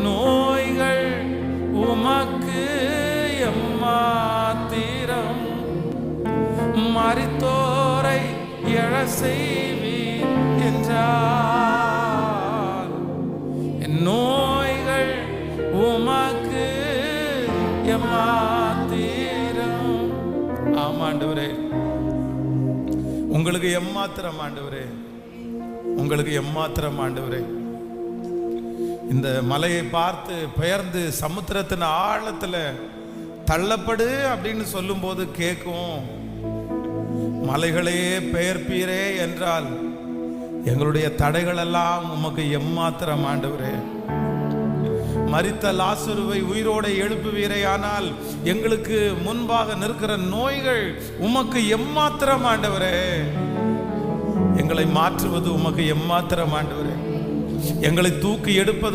நோய்கள் உமக்கு எம்மாத்திரம், மரித்தோரை எழ செய்வீர் என்றார். என் நோய்கள் உமக்கு எம்மாத்திரம். ஆமா ஆண்டவரே, உங்களுக்கு எம்மாத்திரம் ஆண்டவரே, உங்களுக்கு எம்மாத்திரம் ஆண்டவரே. இந்த மலையை பார்த்து பெயர்ந்து சமுத்திரத்தின் ஆழத்துல தள்ளப்படு அப்படின்னு சொல்லும் போது கேட்கும், மலைகளையே பெயர்ப்பீரே என்றால் எங்களுடைய தடைகள் எல்லாம் உமக்கு எம்மாத்திரம் ஆண்டவரே. மரித்த லாசருவை உயிரோடு எழுப்புவீரே, ஆனால் எங்களுக்கு முன்பாக நிற்கிற நோய்கள் உமக்கு எம்மாத்திரம் ஆண்டவரே. எங்களை மாற்றுவது உமக்கு எம்மாத்திரம் ஆண்டவரே. எங்களை தூக்கி எடுப்பது